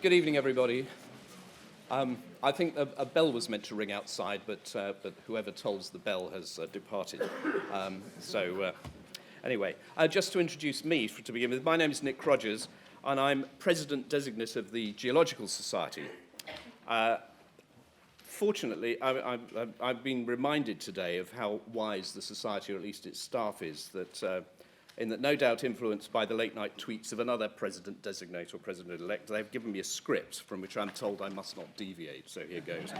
Good evening, everybody. I think a bell was meant to ring outside, but whoever tolls the bell has departed. Anyway, just to introduce me to begin with, my name is Nick Rogers, and I'm President-designate of the Geological Society. Fortunately, I've been reminded today of how wise the Society, or at least its staff, is, in that no doubt influenced by the late-night tweets of another President-designate or President-elect, they've given me a script from which I'm told I must not deviate, so here goes.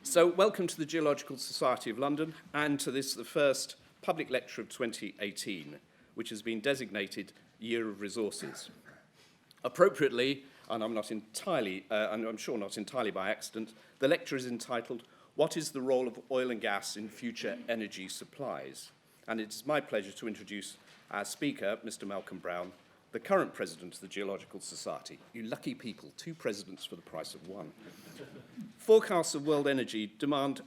So, welcome to the Geological Society of London, and to this, the first public lecture of 2018, which has been designated Year of Resources. Appropriately, and I'm sure not entirely by accident, the lecture is entitled, What is the Role of Oil and Gas in Future Energy Supplies? And it's my pleasure to introduce our speaker, Mr. Malcolm Brown, the current president of the Geological Society. You lucky people, 2 presidents for the price of 1. Forecasts of world energy demand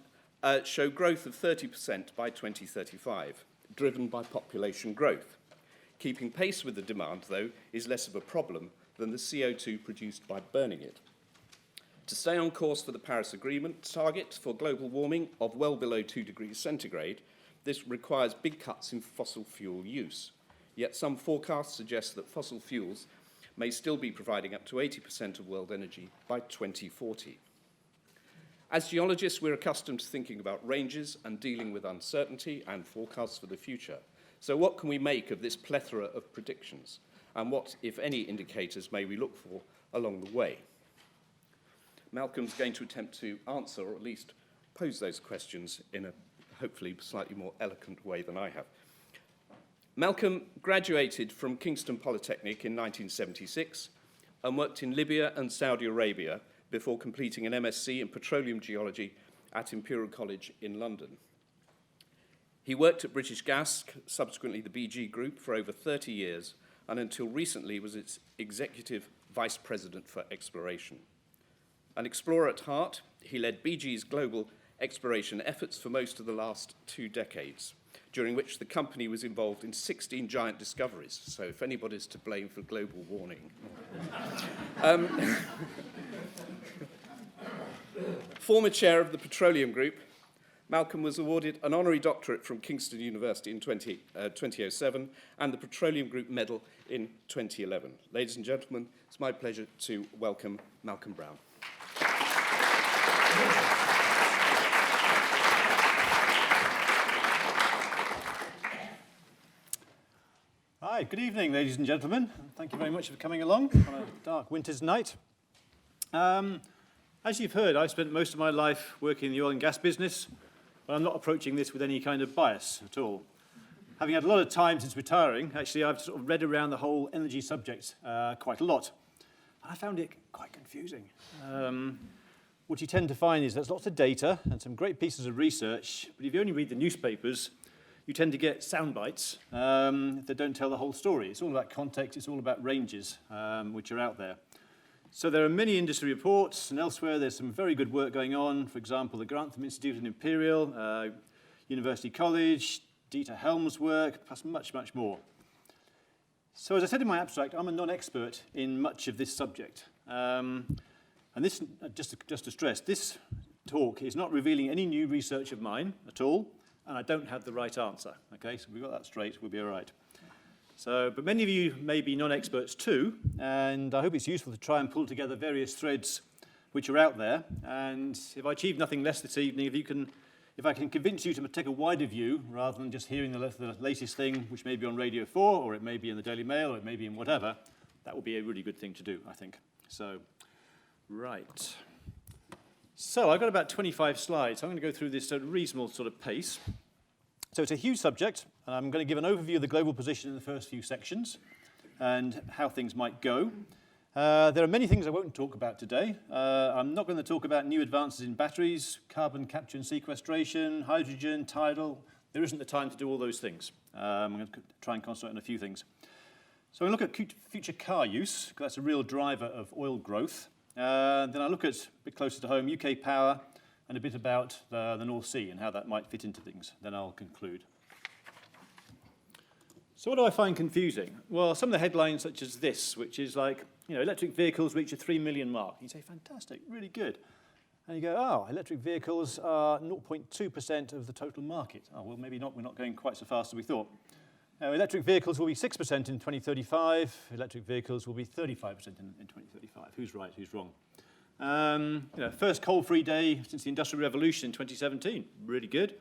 show growth of 30% by 2035, driven by population growth. Keeping pace with the demand, though, is less of a problem than the CO2 produced by burning it. To stay on course for the Paris Agreement target for global warming of well below 2 degrees centigrade, this requires big cuts in fossil fuel use. Yet some forecasts suggest that fossil fuels may still be providing up to 80% of world energy by 2040. As geologists, we're accustomed to thinking about ranges and dealing with uncertainty and forecasts for the future. So what can we make of this plethora of predictions? And what, if any, indicators may we look for along the way? Malcolm's going to attempt to answer, or at least pose those questions in a hopefully slightly more eloquent way than I have. Malcolm graduated from Kingston Polytechnic in 1976 and worked in Libya and Saudi Arabia before completing an MSc in petroleum geology at Imperial College in London. He worked at British Gas, subsequently the BG Group, for over 30 years, and until recently was its executive vice president for exploration. An explorer at heart, he led BG's global exploration efforts for most of the last 2 decades, during which the company was involved in 16 giant discoveries. So if anybody's to blame for global warming. Former chair of the Petroleum Group, Malcolm was awarded an honorary doctorate from Kingston University in 2007 and the Petroleum Group Medal in 2011. Ladies and gentlemen, it's my pleasure to welcome Malcolm Brown. Hi, good evening, ladies and gentlemen. Thank you very much for coming along on a dark winter's night. As you've heard, I've spent most of my life working in the oil and gas business, but I'm not approaching this with any kind of bias at all. Having had a lot of time since retiring, actually, I've sort of read around the whole energy subject quite a lot. And I found it quite confusing. What you tend to find is there's lots of data and some great pieces of research, but if you only read the newspapers, you tend to get sound bites that don't tell the whole story. It's all about context, it's all about ranges which are out there. So there are many industry reports, and elsewhere there's some very good work going on. For example, the Grantham Institute and Imperial, University College, Dieter Helm's work, plus much, much more. So as I said in my abstract, I'm a non-expert in much of this subject. And this, just to stress, this talk is not revealing any new research of mine at all, and I don't have the right answer. Okay, so we've got that straight, we'll be all right. So, but many of you may be non-experts too, and I hope it's useful to try and pull together various threads which are out there. And if I achieve nothing less this evening, if I can convince you to take a wider view rather than just hearing the latest thing, which may be on Radio 4, or it may be in the Daily Mail, or it may be in whatever, that will be a really good thing to do, I think. So, right. So I've got about 25 slides. I'm going to go through this at a reasonable sort of pace. So it's a huge subject, and I'm going to give an overview of the global position in the first few sections and how things might go. There are many things I won't talk about today. I'm not going to talk about new advances in batteries, carbon capture and sequestration, hydrogen, tidal. There isn't the time to do all those things. I'm going to try and concentrate on a few things. So I'm going to look at future car use, because that's a real driver of oil growth. Then I'll look at, a bit closer to home, UK power, and a bit about the North Sea and how that might fit into things. Then I'll conclude. So what do I find confusing? Well, some of the headlines such as this, which is like, electric vehicles reach a 3 million mark. You say, fantastic, really good. And you go, oh, electric vehicles are 0.2% of the total market. Oh, well, maybe not. We're not going quite so fast as we thought. Electric vehicles will be 6% in 2035. Electric vehicles will be 35% in 2035. Who's right, who's wrong? First coal-free day since the Industrial Revolution in 2017. Really good.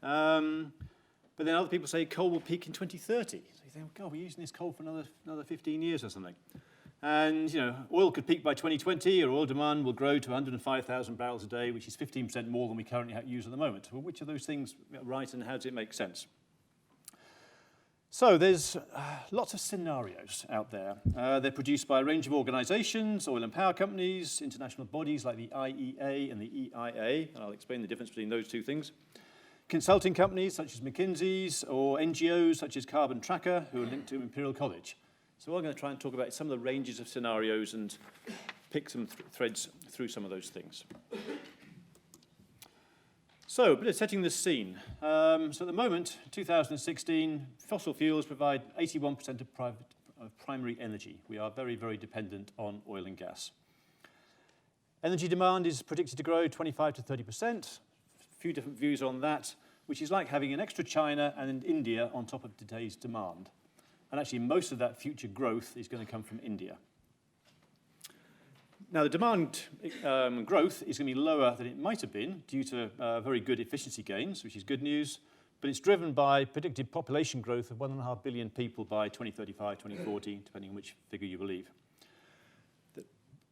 But then other people say coal will peak in 2030. So you think, oh, God, we're using this coal for another 15 years or something. And, oil could peak by 2020, or oil demand will grow to 105,000 barrels a day, which is 15% more than we currently use at the moment. Well, which of those things right, and how does it make sense? So there's lots of scenarios out there. They're produced by a range of organizations, oil and power companies, international bodies like the IEA and the EIA, and I'll explain the difference between those two things. Consulting companies such as McKinsey's, or NGOs such as Carbon Tracker, who are linked to Imperial College. So we're going to try and talk about some of the ranges of scenarios and pick some threads through some of those things. So, a bit of setting the scene. So at the moment, 2016, fossil fuels provide 81% of primary energy. We are very, very dependent on oil and gas. Energy demand is predicted to grow 25 to 30%. A few different views on that, which is like having an extra China and India on top of today's demand. And actually, most of that future growth is going to come from India. Now, the demand growth is going to be lower than it might have been due to very good efficiency gains, which is good news. But it's driven by predicted population growth of 1.5 billion people by 2035, 2040, depending on which figure you believe. The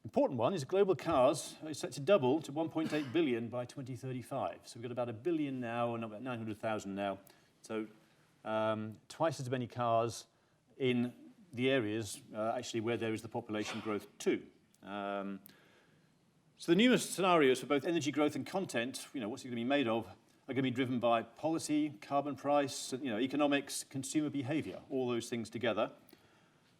important one is global cars are set to double to 1.8 billion by 2035. So we've got about 1 billion now, and about 900,000 now. So twice as many cars in the areas actually where there is the population growth too. So the numerous scenarios for both energy growth and content, what's it going to be made of, are going to be driven by policy, carbon price, economics, consumer behavior, all those things together.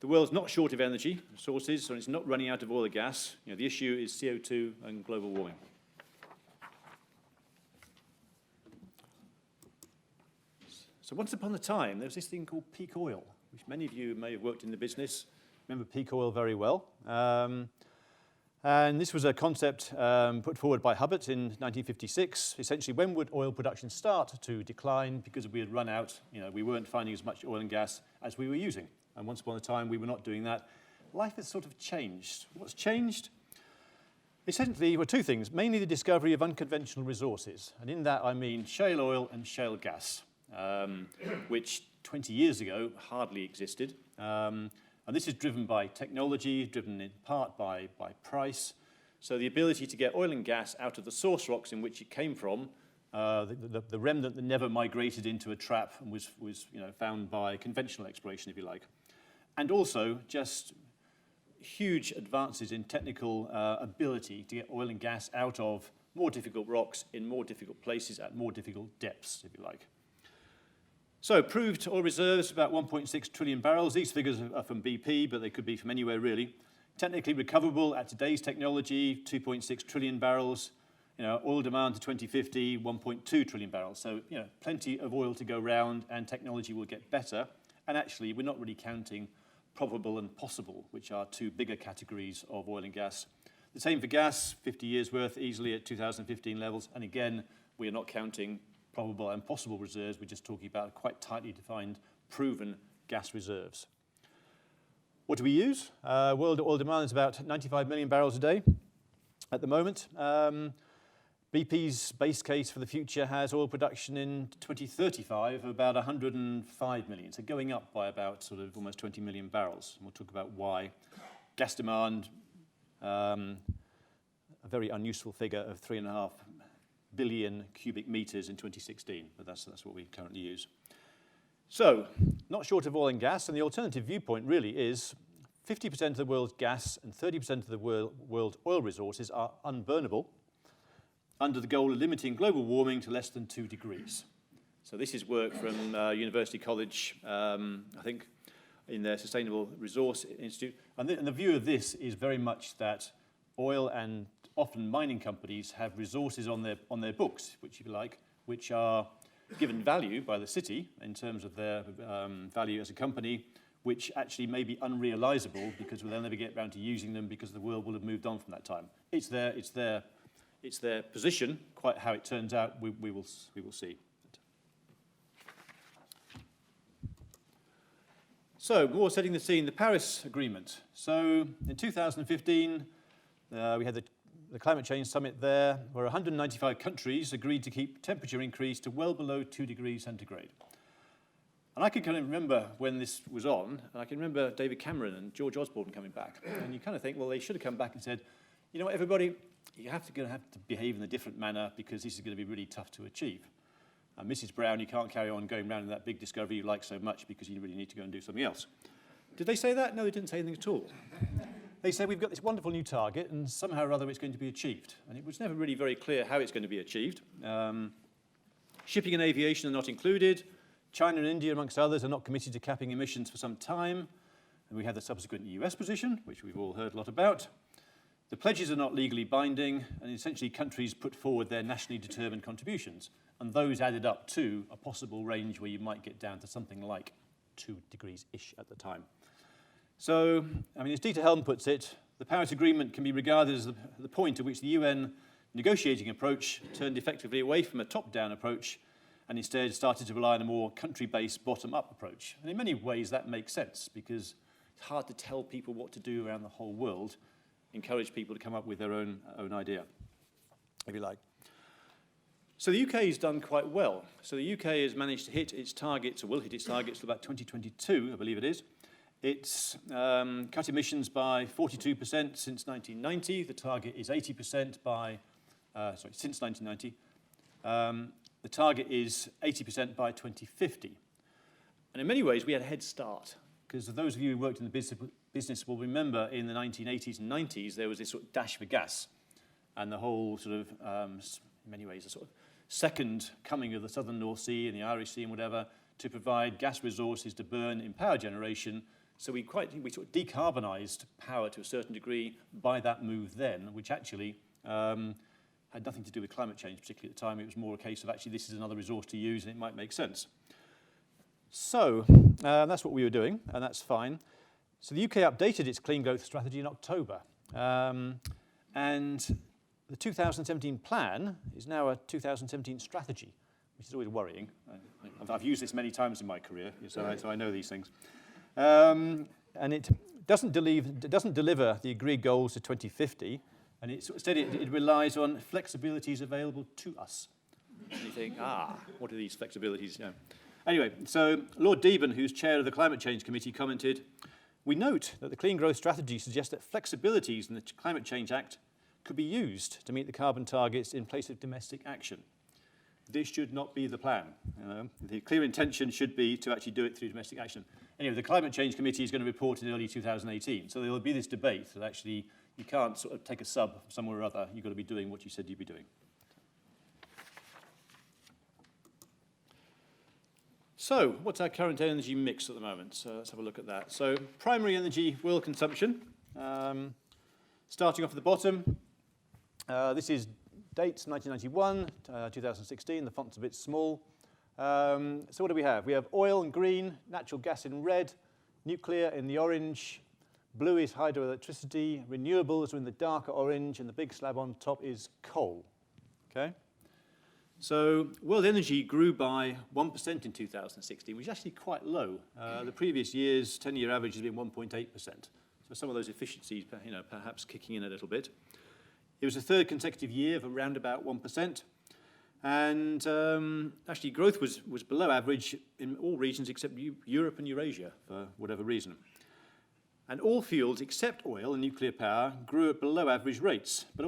The world's not short of energy sources, so it's not running out of oil or gas. The issue is CO2 and global warming. So once upon a time, there was this thing called peak oil, which many of you may have worked in the business. Remember peak oil very well. And this was a concept put forward by Hubbert in 1956. Essentially, when would oil production start to decline because we had run out, we weren't finding as much oil and gas as we were using. And once upon a time, we were not doing that. Life has sort of changed. What's changed? Essentially, were two things, mainly the discovery of unconventional resources. And in that, I mean shale oil and shale gas, which 20 years ago hardly existed. And this is driven by technology, driven in part by price. So the ability to get oil and gas out of the source rocks in which it came from, the remnant that never migrated into a trap and was found by conventional exploration, if you like. And also just huge advances in technical ability to get oil and gas out of more difficult rocks in more difficult places at more difficult depths, if you like. So proved oil reserves, about 1.6 trillion barrels. These figures are from BP, but they could be from anywhere, really. Technically recoverable at today's technology, 2.6 trillion barrels. Oil demand to 2050, 1.2 trillion barrels. So, plenty of oil to go round, and technology will get better. And actually, we're not really counting probable and possible, which are two bigger categories of oil and gas. The same for gas, 50 years worth easily at 2015 levels. And again, we are not counting probable and possible reserves. We're just talking about quite tightly defined, proven gas reserves. What do we use? World oil demand is about 95 million barrels a day at the moment. BP's base case for the future has oil production in 2035 of about 105 million, so going up by about sort of almost 20 million barrels. And we'll talk about why. Gas demand, a very unuseful figure of 3.5 billion cubic meters in 2016, but that's what we currently use. So, not short of oil and gas, and the alternative viewpoint really is 50% of the world's gas and 30% of the world's oil resources are unburnable under the goal of limiting global warming to less than 2 degrees. So this is work from University College, I think, in their Sustainable Resource Institute. And the view of this is very much that oil and often mining companies have resources on their books, which, if you like, which are given value by the city in terms of their value as a company, which actually may be unrealizable because we'll never get around to using them because the world will have moved on from that time. It's their position. Quite how it turns out, we will see. So, more setting the scene, the Paris Agreement. So, in 2015, we had the climate change summit there, where 195 countries agreed to keep temperature increase to well below 2 degrees centigrade. And I can kind of remember when this was on, and I can remember David Cameron and George Osborne coming back. And you kind of think, well, they should have come back and said, you know what, everybody, you're going to have to behave in a different manner because this is going to be really tough to achieve. And Mrs. Brown, you can't carry on going around in that big discovery you like so much because you really need to go and do something else. Did they say that? No, they didn't say anything at all. They said, we've got this wonderful new target, and somehow or other it's going to be achieved. And it was never really very clear how it's going to be achieved. Shipping and aviation are not included. China and India, amongst others, are not committed to capping emissions for some time. And we have the subsequent US position, which we've all heard a lot about. The pledges are not legally binding, and essentially countries put forward their nationally determined contributions. And those added up to a possible range where you might get down to something like 2 degrees-ish at the time. So, I mean, as Dieter Helm puts it, the Paris Agreement can be regarded as the point at which the UN negotiating approach turned effectively away from a top-down approach and instead started to rely on a more country-based, bottom-up approach. And in many ways, that makes sense, because it's hard to tell people what to do around the whole world, encourage people to come up with their own idea, if you like. So the UK has done quite well. So the UK has managed to hit its targets, or will hit its targets till about 2022, I believe it is. It's cut emissions by 42% since 1990. The target is 80% since 1990. The target is 80% by 2050. And in many ways, we had a head start, because those of you who worked in the business will remember in the 1980s and 90s, there was this sort of dash for gas, and the whole sort of, in many ways, a sort of second coming of the southern North Sea and the Irish Sea and whatever to provide gas resources to burn in power generation. So we sort of decarbonised power to a certain degree by that move then, which actually had nothing to do with climate change, particularly at the time. It was more a case of actually this is another resource to use and it might make sense. So that's what we were doing, and that's fine. So the UK updated its clean growth strategy in October. And the 2017 plan is now a 2017 strategy, which is always worrying. I've used this many times in my career, so I know these things. And it doesn't deliver the agreed goals to 2050, and instead it relies on flexibilities available to us. And you think, what are these flexibilities? Yeah. Anyway, so Lord Deben, who's chair of the Climate Change Committee, commented, "We note that the Clean Growth Strategy suggests that flexibilities in the Climate Change Act could be used to meet the carbon targets in place of domestic action. This should not be the plan. The clear intention should be to actually do it through domestic action." Anyway, the Climate Change Committee is going to report in early 2018, so there will be this debate that actually you can't sort of take a sub somewhere or other. You've got to be doing what you said you'd be doing. So, what's our current energy mix at the moment? So let's have a look at that. So, primary energy world consumption. Starting off at the bottom, this is dates 1991, 2016. The font's a bit small. So what do we have? We have oil in green, natural gas in red, nuclear in the orange, blue is hydroelectricity, renewables are in the darker orange, and the big slab on top is coal. Okay? So world energy grew by 1% in 2016, which is actually quite low. The previous year's 10-year average has been 1.8%. So some of those efficiencies, perhaps kicking in a little bit. It was the third consecutive year of around about 1%. And actually growth was below average in all regions except Europe and Eurasia, for whatever reason. And all fields except oil and nuclear power grew at below average rates. But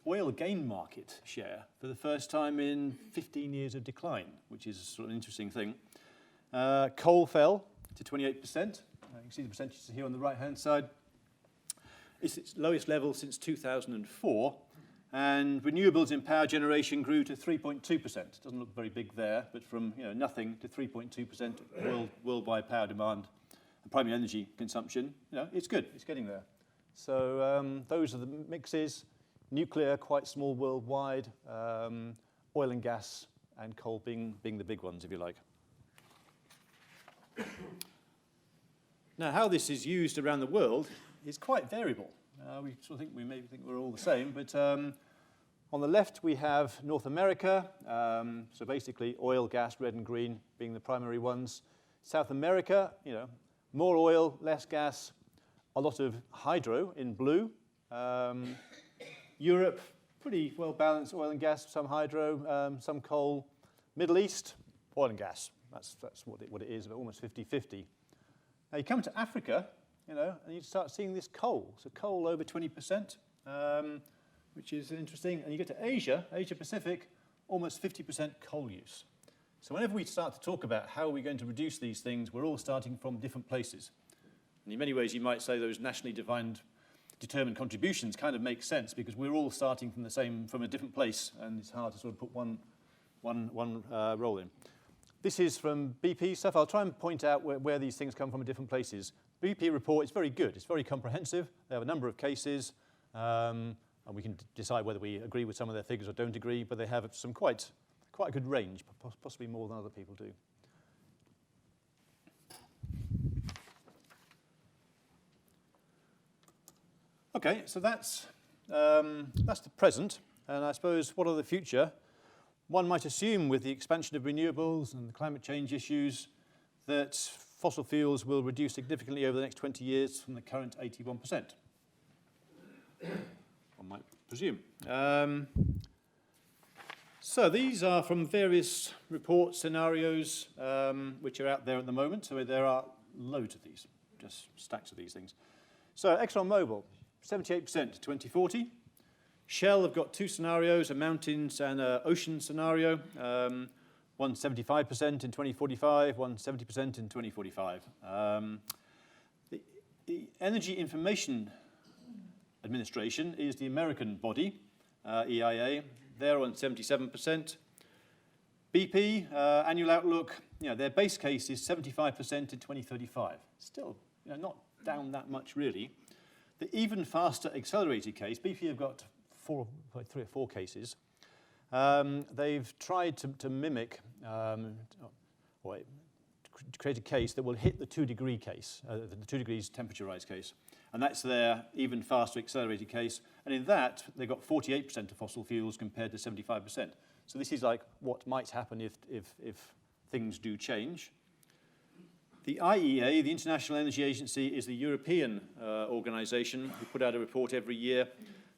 oil gained market share for the first time in 15 years of decline, which is sort of an interesting thing. Coal fell to 28%. You can see the percentages here on the right-hand side. It's its lowest level since 2004. And renewables in power generation grew to 3.2%. Doesn't look very big there, but from nothing to 3.2% worldwide power demand and primary energy consumption, it's good. It's getting there. So those are the mixes. Nuclear, quite small worldwide. Oil and gas and coal being the big ones, if you like. Now, how this is used around the world is quite variable. We sort of think we're all the same, but on the left we have North America, so basically oil, gas, red and green being the primary ones. South America, more oil, less gas, a lot of hydro in blue. Europe, pretty well balanced, oil and gas, some hydro, some coal. Middle East, oil and gas. That's what it is, almost 50-50. Now you come to Africa, and you start seeing this coal. So coal over 20%, which is interesting. And you get to Asia, Asia Pacific, almost 50% coal use. So whenever we start to talk about how we're going to reduce these things, we're all starting from different places. And in many ways, you might say those nationally determined contributions kind of make sense because we're all starting from a different place, and it's hard to sort of put one role in. This is from BP stuff. I'll try and point out where these things come from in different places. BP report is very good. It's very comprehensive. They have a number of cases, and we can decide whether we agree with some of their figures or don't agree, but they have some quite a good range, possibly more than other people do. Okay, so that's the present, and I suppose what are the future? One might assume with the expansion of renewables and the climate change issues that fossil fuels will reduce significantly over the next 20 years from the current 81%. One might presume. So these are from various reports, scenarios, which are out there at the moment. So there are loads of these, just stacks of these things. So ExxonMobil, 78% to 2040. Shell have got two scenarios, a mountains and an ocean scenario. One 75% in 2045, one 70% in 2045. The Energy Information Administration is the American body, EIA. They're on 77%. BP, annual outlook, their base case is 75% in 2035. Still, not down that much really. The even faster accelerated case, BP have got three or four cases. They've tried to mimic, create a case that will hit the 2-degree case, the 2 degrees temperature rise case. And that's their even faster accelerated case. And in that, they've got 48% of fossil fuels compared to 75%. So this is like what might happen if things do change. The IEA, the International Energy Agency, is the European organisation who put out a report every year.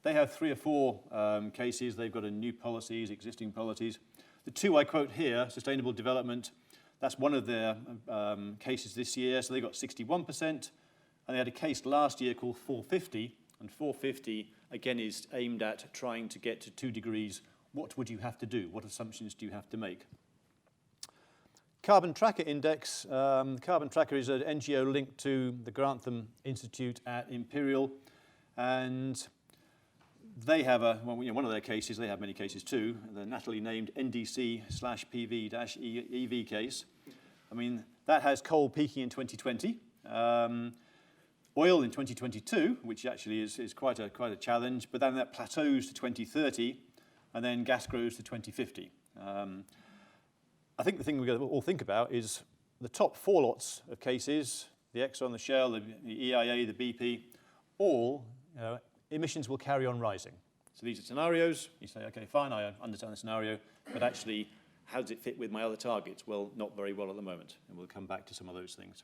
They have 3 or 4 cases. They've got new policies, existing policies. The two I quote here, sustainable development, that's one of their cases this year. So they got 61%. And they had a case last year called 450. And 450, again, is aimed at trying to get to 2 degrees. What would you have to do? What assumptions do you have to make? Carbon Tracker Index. Carbon Tracker is an NGO linked to the Grantham Institute at Imperial. And they have one of their cases, they have many cases too, the nationally named NDC/PV-EV case. I mean, that has coal peaking in 2020. Oil in 2022, which actually is quite a challenge, but then that plateaus to 2030, and then gas grows to 2050. I think the thing we've got to all think about is the top 4 lots of cases, the Exxon, the Shell, the EIA, the BP, all emissions will carry on rising. So these are scenarios. You say, okay, fine, I understand the scenario, but actually, how does it fit with my other targets? Well, not very well at the moment, and we'll come back to some of those things.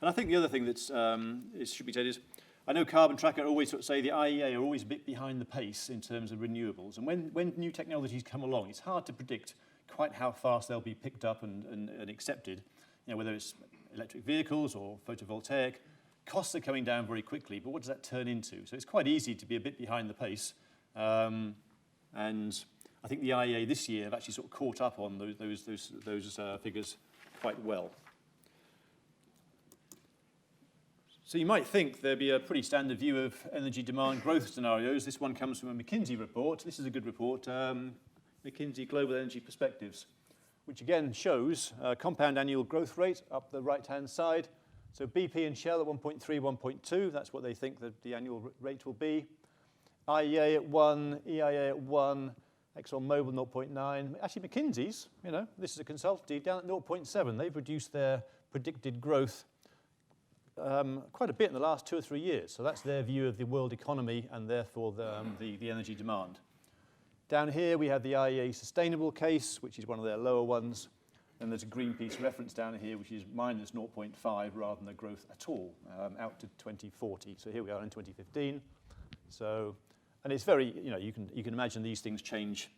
And I think the other thing that should be said is, I know Carbon Tracker always sort of say the IEA are always a bit behind the pace in terms of renewables. And when new technologies come along, it's hard to predict quite how fast they'll be picked up and accepted. Whether it's electric vehicles or photovoltaic, costs are coming down very quickly, but what does that turn into? So it's quite easy to be a bit behind the pace. And I think the IEA this year have actually sort of caught up on those figures quite well. So you might think there'd be a pretty standard view of energy demand growth scenarios. This one comes from a McKinsey report. This is a good report, McKinsey Global Energy Perspectives, which again shows compound annual growth rate up the right-hand side. So BP and Shell at 1.3, 1.2, that's what they think that the annual rate will be. IEA at 1, EIA at 1, ExxonMobil 0.9. Actually, McKinsey's, this is a consultancy, down at 0.7. They've reduced their predicted growth quite a bit in the last 2 or 3 years. So that's their view of the world economy and therefore the energy demand. Down here we have the IEA sustainable case, which is one of their lower ones. And there's a Greenpeace reference down here, which is minus 0.5 rather than the growth at all, out to 2040. So here we are in 2015. So, and it's very, you can imagine these things change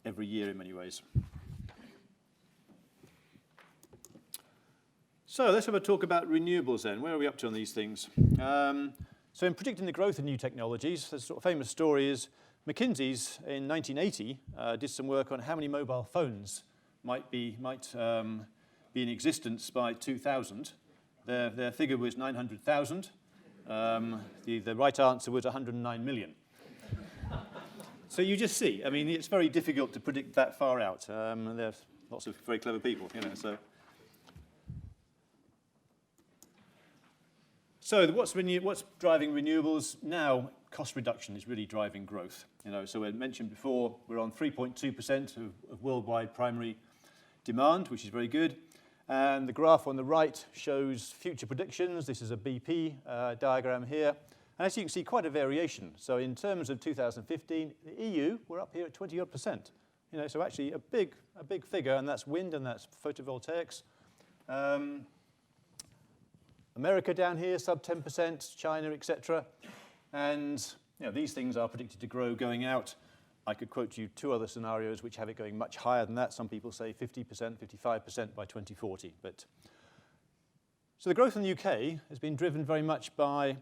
every year in many ways. So let's have a talk about renewables then. Where are we up to on these things? So in predicting the growth of new technologies, the sort of famous story is McKinsey's in 1980 did some work on how many mobile phones might be in existence by 2000. Their figure was 900,000. The right answer was 109 million. So you just see, I mean, it's very difficult to predict that far out. There's lots of very clever people, so. So what's driving renewables now? Cost reduction is really driving growth. So I mentioned before, we're on 3.2% of worldwide primary demand, which is very good. And the graph on the right shows future predictions. This is a BP diagram here. And as you can see, quite a variation. So in terms of 2015, the EU, we're up here at 20-odd%. So actually a big figure, and that's wind and that's photovoltaics. America down here, sub 10%, China, etc. And these things are predicted to grow going out. I could quote you 2 other scenarios which have it going much higher than that. Some people say 50%, 55% by 2040. So the growth in the UK has been driven very much by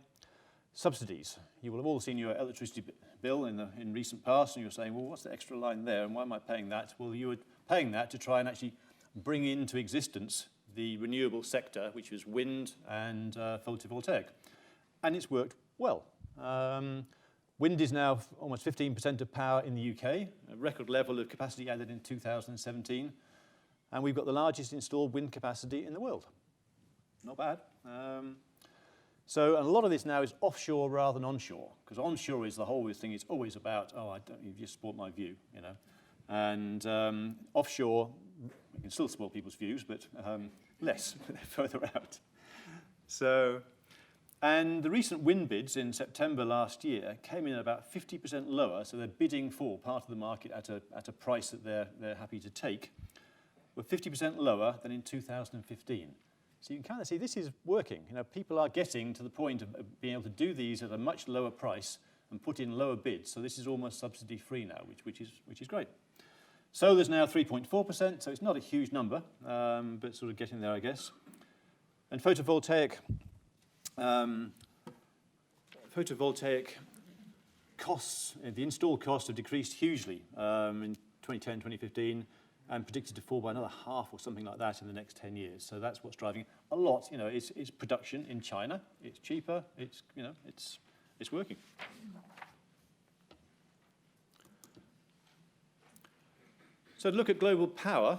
subsidies. You will have all seen your electricity bill in recent past, and you're saying, well, what's the extra line there, and why am I paying that? Well, you were paying that to try and actually bring into existence the renewable sector, which was wind and photovoltaic. And it's worked well. Wind is now almost 15% of power in the UK, a record level of capacity added in 2017. And we've got the largest installed wind capacity in the world. Not bad. So a lot of this now is offshore rather than onshore, because onshore is the whole thing is always about, you've just spoiled my view, And offshore, we can still spoil people's views, but less, further out. So, and the recent wind bids in September last year came in at about 50% lower, so they're bidding for part of the market at a price that they're happy to take. We're 50% lower than in 2015. So you can kind of see this is working. People are getting to the point of being able to do these at a much lower price and put in lower bids. So this is almost subsidy-free now, which is great. So there's now 3.4%, so it's not a huge number, but sort of getting there, I guess. And photovoltaic costs, the installed costs have decreased hugely in 2010, 2015, and predicted to fall by another half or something like that in the next 10 years. So that's what's driving it. A lot, it's production in China. It's cheaper. It's working. So to look at global power,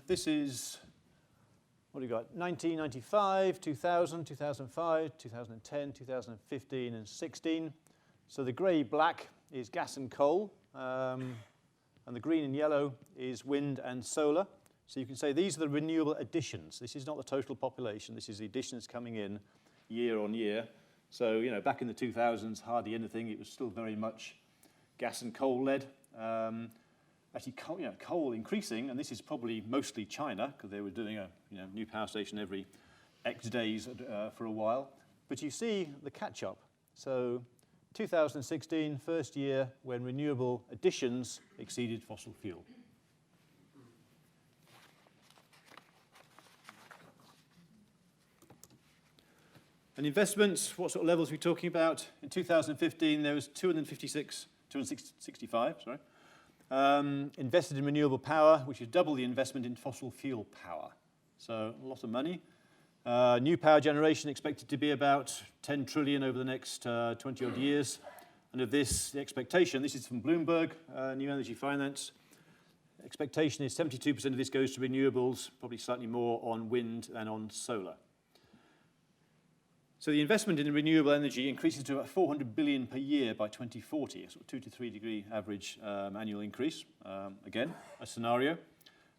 this is, what do you got? 1995, 2000, 2005, 2010, 2015, and 16. So the grey-black is gas and coal, and the green and yellow is wind and solar. So you can say these are the renewable additions. This is not the total population. This is the additions coming in year on year. So, back in the 2000s, hardly anything. It was still very much gas and coal-led. Actually, coal increasing, and this is probably mostly China, because they were doing a new power station every X days for a while. But you see the catch-up. So 2016, first year when renewable additions exceeded fossil fuel. And investments, what sort of levels are we talking about? In 2015, there was 265, invested in renewable power, which is double the investment in fossil fuel power. So a lot of money. New power generation expected to be about 10 trillion over the next 20-odd years. And of this, the expectation, this is from Bloomberg, New Energy Finance, expectation is 72% of this goes to renewables, probably slightly more on wind than on solar. So the investment in renewable energy increases to about 400 billion per year by 2040, a sort of 2 to 3 degree average annual increase. Again, a scenario.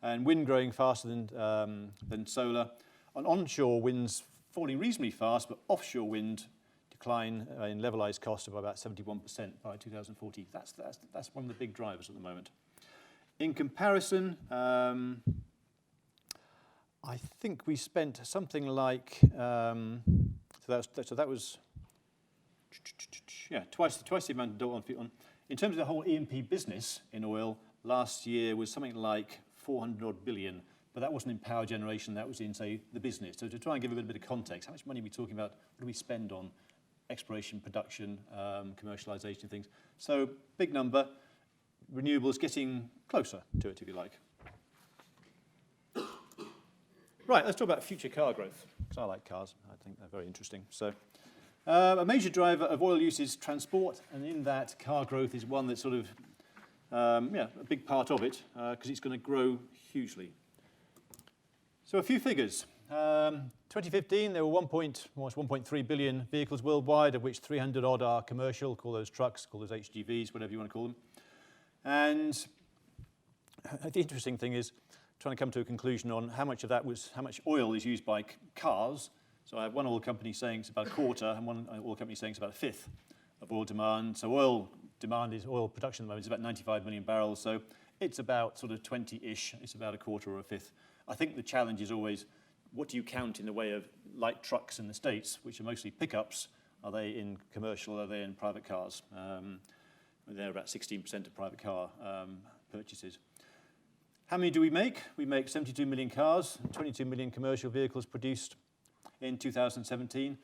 And wind growing faster than solar. On onshore wind's falling reasonably fast, but offshore wind decline in levelized cost of about 71% by 2040. That's one of the big drivers at the moment. In comparison, I think we spent something like, so that was twice the amount of on. In terms of the whole E&P business in oil, last year was something like 400 odd billion, but that wasn't in power generation, that was in, say, the business. So to try and give a little bit of context, how much money are we talking about? What do we spend on exploration, production, commercialization, things? So big number, renewables getting closer to it, if you like. Right, let's talk about future car growth, because I like cars. I think they're very interesting. So a major driver of oil use is transport, and in that, car growth is one that's sort of, a big part of it, because it's going to grow hugely. So a few figures. 2015, there were almost 1.3 billion vehicles worldwide, of which 300 odd are commercial. Call those trucks, call those HGVs, whatever you want to call them. And the interesting thing is trying to come to a conclusion on how much oil is used by cars. So I have one oil company saying it's about a quarter, and one oil company saying it's about a fifth of oil demand. So oil production at the moment is about 95 million barrels. So it's about sort of 20-ish. It's about a quarter or a fifth. I think the challenge is always, what do you count in the way of light trucks in the States, which are mostly pickups? Are they in commercial? Are they in private cars? They're about 16% of private car purchases. How many do we make? We make 72 million cars, 22 million commercial vehicles produced in 2017.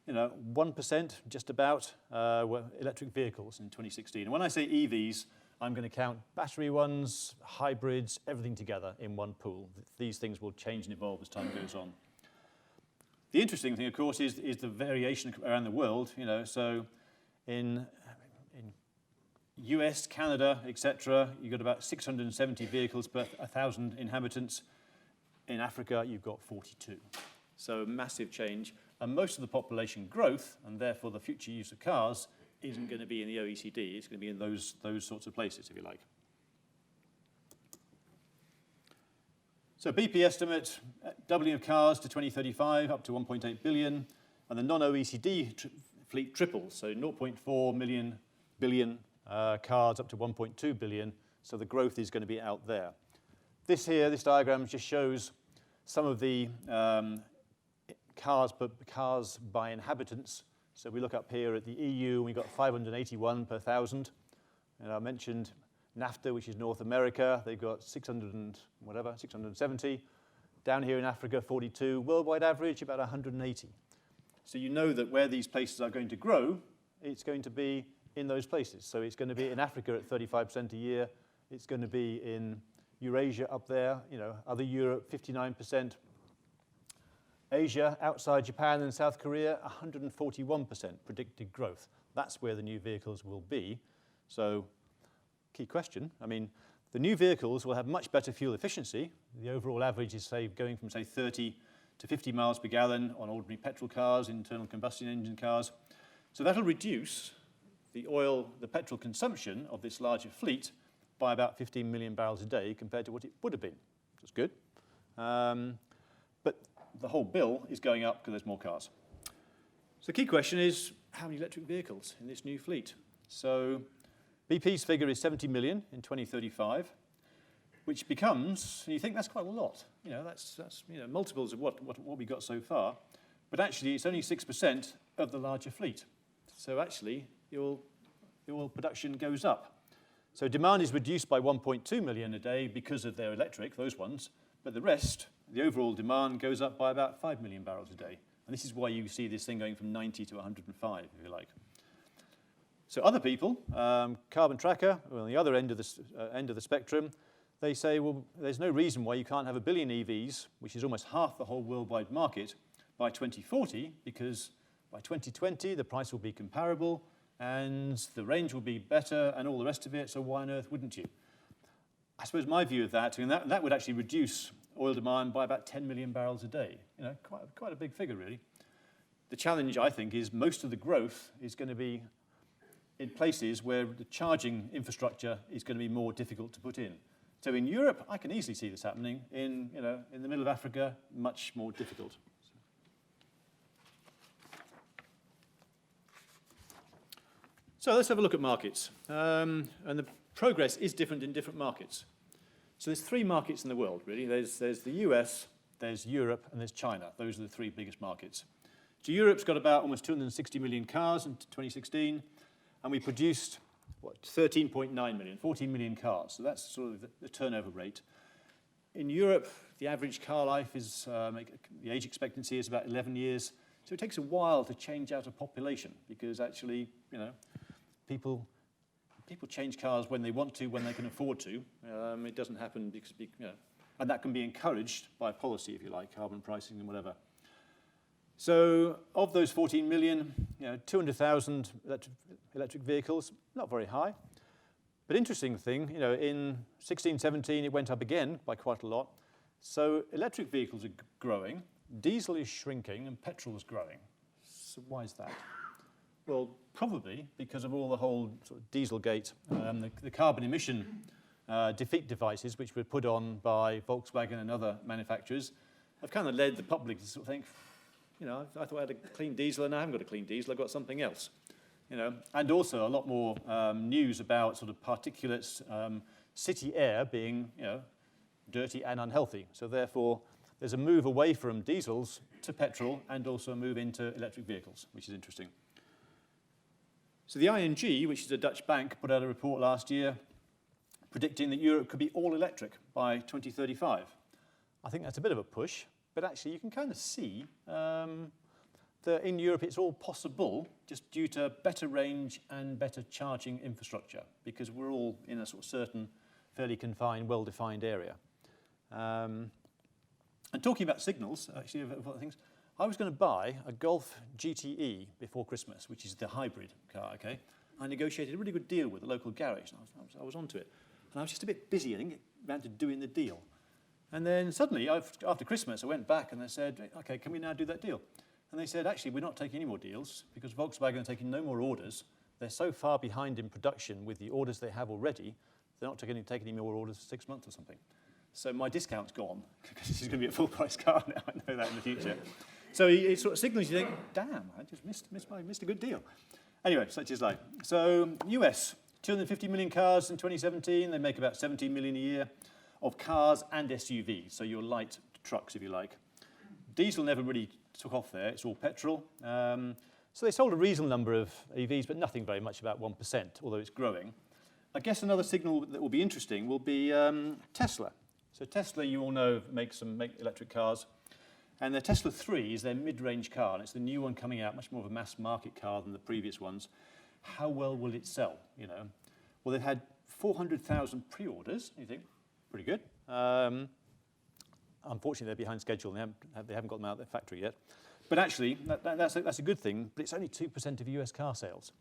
1% just about were electric vehicles in 2016. And when I say EVs, I'm going to count battery ones, hybrids, everything together in one pool. These things will change and evolve as time goes on. The interesting thing, of course, is the variation around the world. So in US, Canada, etc., you've got about 670 vehicles per 1,000 inhabitants. In Africa, you've got 42. So massive change. And most of the population growth, and therefore the future use of cars, isn't going to be in the OECD. It's going to be in those sorts of places, if you like. So BP estimate doubling of cars to 2035, up to 1.8 billion. And the non-OECD fleet triples, so 0.4 billion cars up to 1.2 billion. So the growth is going to be out there. This diagram just shows some of the cars by inhabitants. So we look up here at the EU, and we've got 581 per 1,000. And I mentioned NAFTA, which is North America. They've got 670. Down here in Africa, 42. Worldwide average, about 180. So you know that where these places are going to grow, it's going to be in those places. So it's going to be in Africa at 35% a year. It's going to be in Eurasia up there, other Europe, 59%. Asia, outside Japan and South Korea, 141% predicted growth. That's where the new vehicles will be. So, key question. The new vehicles will have much better fuel efficiency. The overall average is, going from, 30 to 50 miles per gallon on ordinary petrol cars, internal combustion engine cars. So that'll reduce the petrol consumption of this larger fleet by about 15 million barrels a day compared to what it would have been. That's good. But the whole bill is going up because there's more cars. So the key question is, how many electric vehicles in this new fleet? So BP's figure is 70 million in 2035, which becomes, and you think that's quite a lot. That's multiples of what we got so far. But actually, it's only 6% of the larger fleet. So actually, your production goes up. So demand is reduced by 1.2 million a day because of their electric, those ones. But the rest, the overall demand goes up by about 5 million barrels a day. And this is why you see this thing going from 90 to 105, if you like. So other people, Carbon Tracker, on the other end of the spectrum, they say, well, there's no reason why you can't have 1 billion EVs, which is almost half the whole worldwide market, by 2040, because by 2020, the price will be comparable, and the range will be better, and all the rest of it, so why on earth wouldn't you? I suppose my view of that, that would actually reduce oil demand by about 10 million barrels a day. Quite a big figure, really. the challenge, I think, is most of the growth is going to be in places where the charging infrastructure is going to be more difficult to put in. So in Europe, I can easily see this happening. In the middle of Africa, much more difficult. So let's have a look at markets. And the progress is different in different markets. So there's 3 markets in the world, really. There's the US, there's Europe, and there's China. Those are the 3 biggest markets. So Europe's got about almost 260 million cars in 2016, and we produced, 13.9 million, 14 million cars. So that's sort of the turnover rate. In Europe, the average car life is, the age expectancy is about 11 years. So it takes a while to change out a population because actually, people change cars when they want to, when they can afford to. It doesn't happen because, and that can be encouraged by policy, if you like, carbon pricing and whatever. So of those 14 million, 200,000 electric vehicles, not very high. But interesting thing, in 16, 17, it went up again by quite a lot. So electric vehicles are growing, diesel is shrinking, and petrol is growing. So why is that? Well, probably because of all the whole sort of Dieselgate, the carbon emission defeat devices which were put on by Volkswagen and other manufacturers have kind of led the public to sort of think, I thought I had a clean diesel and I haven't got a clean diesel, I've got something else. And also a lot more news about sort of particulates, city air being, dirty and unhealthy. So therefore, there's a move away from diesels to petrol and also a move into electric vehicles, which is interesting. So the ING, which is a Dutch bank, put out a report last year predicting that Europe could be all electric by 2035. I think that's a bit of a push, but actually you can kind of see that in Europe it's all possible just due to better range and better charging infrastructure because we're all in a sort of certain, fairly confined, well-defined area. And talking about signals, actually, of other things, I was going to buy a Golf GTE before Christmas, which is the hybrid car, okay? I negotiated a really good deal with the local garage, and I was onto it. And I was just a bit busy, I think, around to doing the deal. And then suddenly, after Christmas, I went back and I said, okay, can we now do that deal? And they said, actually, we're not taking any more deals because Volkswagen are taking no more orders. They're so far behind in production with the orders they have already, they're not taking any more orders for 6 months or something. So my discount's gone because this is going to be a full-price car now. I know that in the future. So it sort of signals you think, damn, I just missed a good deal. Anyway, such is life. So US, 250 million cars in 2017. They make about 17 million a year of cars and SUVs, so your light trucks, if you like. Diesel never really took off there. It's all petrol. So they sold a reasonable number of EVs, but nothing very much, about 1%, although it's growing. I guess another signal that will be interesting will be Tesla. So Tesla, you all know, make electric cars. And the Tesla 3 is their mid-range car, and it's the new one coming out, much more of a mass market car than the previous ones. How well will it sell, Well, they've had 400,000 pre-orders, you think, pretty good. Unfortunately, they're behind schedule, and they haven't got them out of their factory yet. But actually, that's a good thing, but it's only 2% of US car sales.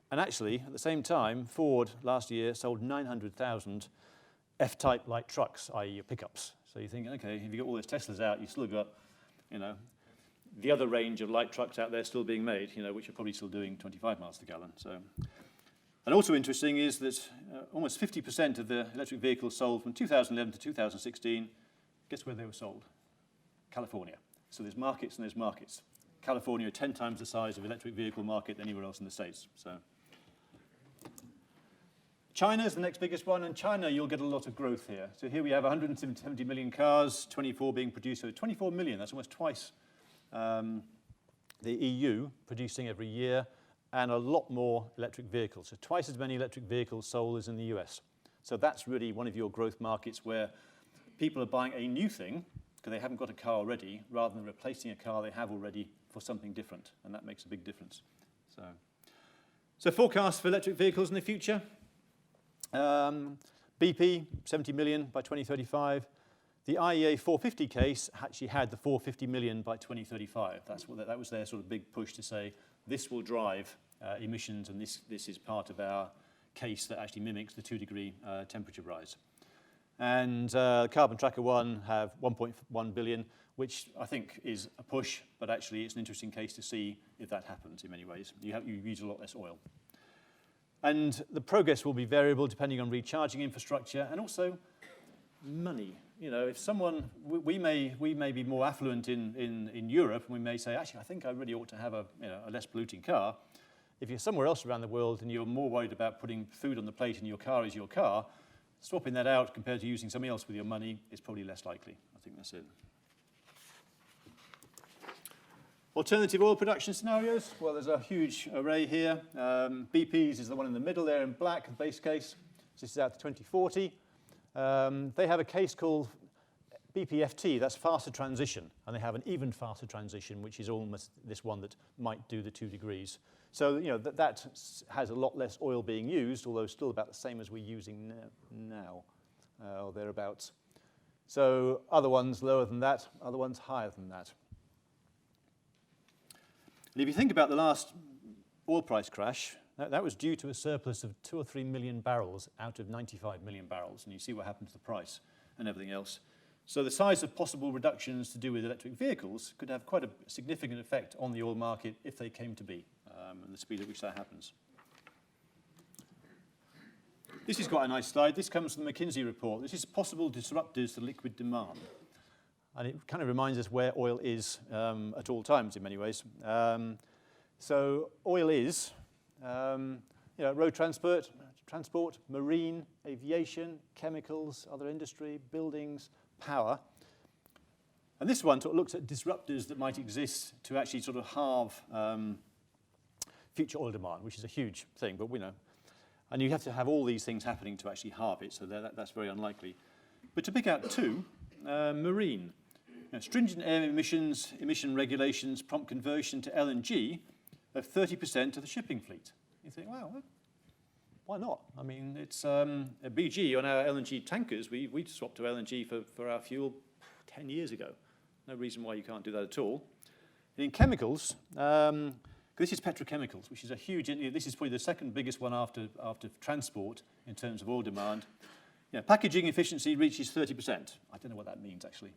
And actually, at the same time, Ford last year sold 900,000 F-type light trucks, i.e. your pickups. So you think, okay, if you've got all those Teslas out, you've still got, the other range of light trucks out there still being made, which are probably still doing 25 miles per gallon. So, and also interesting is that almost 50% of the electric vehicles sold from 2011 to 2016, guess where they were sold? California. So there's markets and there's markets. California are 10 times the size of electric vehicle market than anywhere else in the States. So China is the next biggest one, and China, you'll get a lot of growth here. So here we have 170 million cars, 24 being produced. So 24 million, that's almost twice the EU producing every year, and a lot more electric vehicles. So twice as many electric vehicles sold as in the US. So that's really one of your growth markets where people are buying a new thing because they haven't got a car already, rather than replacing a car they have already for something different, and that makes a big difference. So forecast for electric vehicles in the future. BP, 70 million by 2035. The IEA 450 case actually had the 450 million by 2035. That was their sort of big push to say, this will drive emissions, and this is part of our case that actually mimics the 2-degree temperature rise. And Carbon Tracker 1 have 1.1 billion, which I think is a push, but actually it's an interesting case to see if that happens in many ways. You use a lot less oil. And the progress will be variable depending on recharging infrastructure and also money. You know, if someone, we may be more affluent in Europe, and we may say, actually, I think I really ought to have a less polluting car. If you're somewhere else around the world and you're more worried about putting food on the plate and your car is your car, swapping that out compared to using something else with your money is probably less likely. I think that's it. Alternative oil production scenarios. Well, there's a huge array here. BP's is the one in the middle there in black, the base case. This is out to 2040. They have a case called BPFT, that's faster transition, and they have an even faster transition, which is almost this one that might do the 2 degrees. So, you know, that has a lot less oil being used, although still about the same as we're using now, or thereabouts. So other ones lower than that, other ones higher than that. And if you think about the last oil price crash, that was due to a surplus of 2 or 3 million barrels out of 95 million barrels, and you see what happened to the price and everything else. So the size of possible reductions to do with electric vehicles could have quite a significant effect on the oil market if they came to be, and the speed at which that happens. This is quite a nice slide. This comes from the McKinsey report. This is possible disruptors to liquid demand. And it kind of reminds us where oil is at all times in many ways. So oil is road transport, marine, aviation, chemicals, other industry, buildings, power. And this one sort of looks at disruptors that might exist to actually sort of halve future oil demand, which is a huge thing, but we know. And you have to have all these things happening to actually halve it, so that's very unlikely. But to pick out two, marine. Stringent air emission regulations prompt conversion to LNG of 30% of the shipping fleet. You think, wow, why not? I mean, it's a BG on our LNG tankers. We swapped to LNG for our fuel 10 years ago. No reason why you can't do that at all. And in chemicals, this is petrochemicals, which is a huge, this is probably the second biggest one after transport in terms of oil demand. Packaging efficiency reaches 30%. I don't know what that means actually,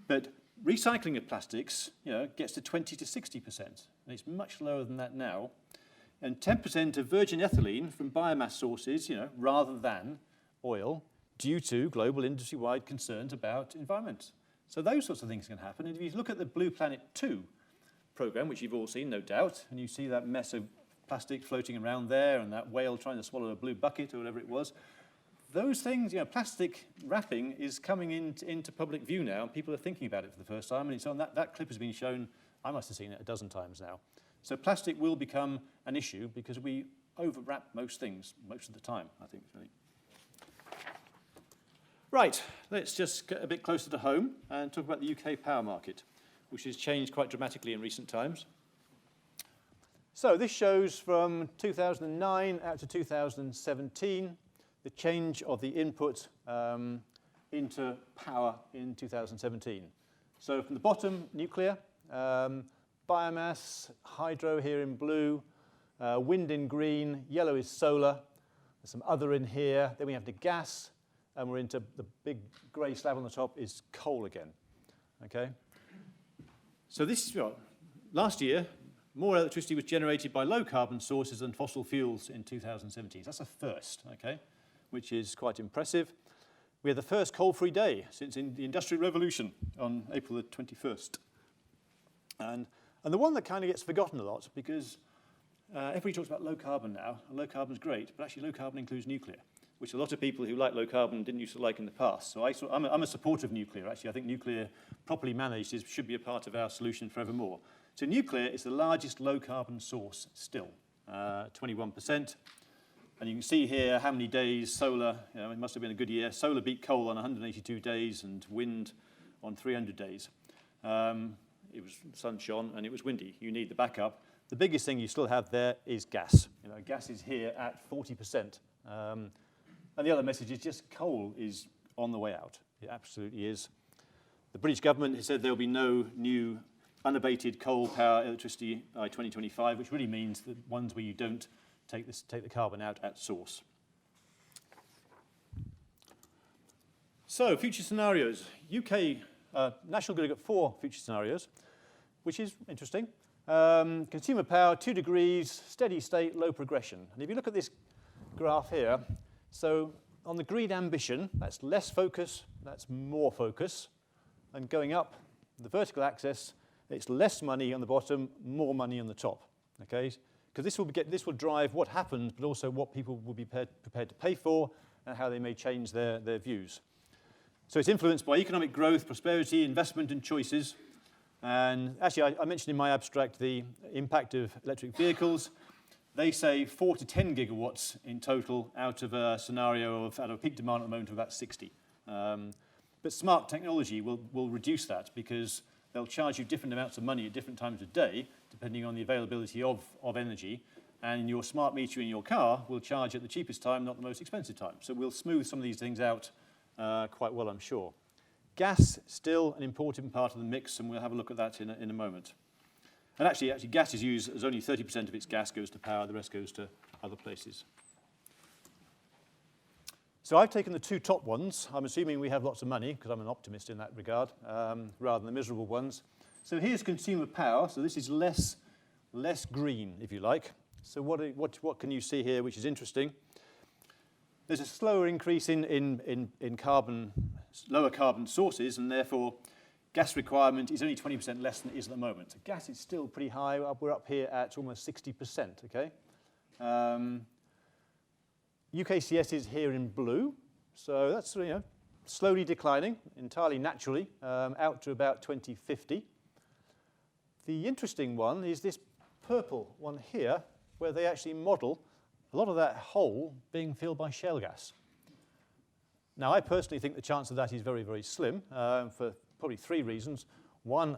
but recycling of plastics, gets to 20 to 60%, and it's much lower than that now. And 10% of virgin ethylene from biomass sources, rather than oil, due to global industry-wide concerns about environment. So those sorts of things can happen. And if you look at the Blue Planet 2 program, which you've all seen, no doubt, and you see that mess of plastic floating around there and that whale trying to swallow a blue bucket or whatever it was, those things, plastic wrapping is coming into public view now, and people are thinking about it for the first time. And it's on that clip has been shown, I must have seen it a dozen times now. So plastic will become an issue because we overwrap most things most of the time, I think. Right, let's just get a bit closer to home and talk about the UK power market, which has changed quite dramatically in recent times. So this shows from 2009 out to 2017, the change of the input into power in 2017. So from the bottom, nuclear, biomass, hydro here in blue, wind in green, yellow is solar, there's some other in here, then we have the gas, and we're into the big grey slab on the top is coal again, okay? So this is, last year, more electricity was generated by low carbon sources than fossil fuels in 2017. That's a first, okay? Which is quite impressive. We had the first coal-free day since in the Industrial Revolution on April the 21st. And the one that kind of gets forgotten a lot because everybody talks about low carbon now, and low carbon is great, but actually low carbon includes nuclear, which a lot of people who like low carbon didn't used to like in the past. So I'm a supporter of nuclear, actually. I think nuclear, properly managed, should be a part of our solution forevermore. So nuclear is the largest low carbon source still, 21%. And you can see here how many days solar, it must have been a good year. Solar beat coal on 182 days and wind on 300 days. It was sun shone and it was windy. You need the backup. The biggest thing you still have there is gas. Gas is here at 40%. And the other message is just coal is on the way out. It absolutely is. The British government has said there will be no new unabated coal power electricity by 2025, which really means the ones where you don't take the carbon out at source. So, future scenarios. UK National Grid got 4 future scenarios, which is interesting. Consumer power, 2 degrees, steady state, low progression. And if you look at this graph here, so on the green ambition, that's less focus, that's more focus. And going up the vertical axis, it's less money on the bottom, more money on the top. Okay? Because this will drive what happens, but also what people will be prepared to pay for and how they may change their views. So it's influenced by economic growth, prosperity, investment and choices. And actually, I mentioned in my abstract the impact of electric vehicles. They say 4 to 10 gigawatts in total out of a scenario out of peak demand at the moment of about 60. But smart technology will reduce that because they'll charge you different amounts of money at different times of day, depending on the availability of energy. And your smart meter in your car will charge at the cheapest time, not the most expensive time. So we'll smooth some of these things out quite well, I'm sure. Gas, still an important part of the mix, and we'll have a look at that in a moment. And actually gas is used as only 30% of its gas goes to power, the rest goes to other places. So I've taken the 2 top ones. I'm assuming we have lots of money, because I'm an optimist in that regard, rather than the miserable ones. So here's consumer power. So this is less green, if you like. So what can you see here, which is interesting? There's a slower increase in carbon, lower carbon sources, and therefore gas requirement is only 20% less than it is at the moment. So gas is still pretty high. We're up here at almost 60%, okay? UKCS is here in blue, so that's slowly declining, entirely naturally, out to about 2050. The interesting one is this purple one here, where they actually model a lot of that hole being filled by shale gas. Now, I personally think the chance of that is very, very slim for probably 3 reasons. One,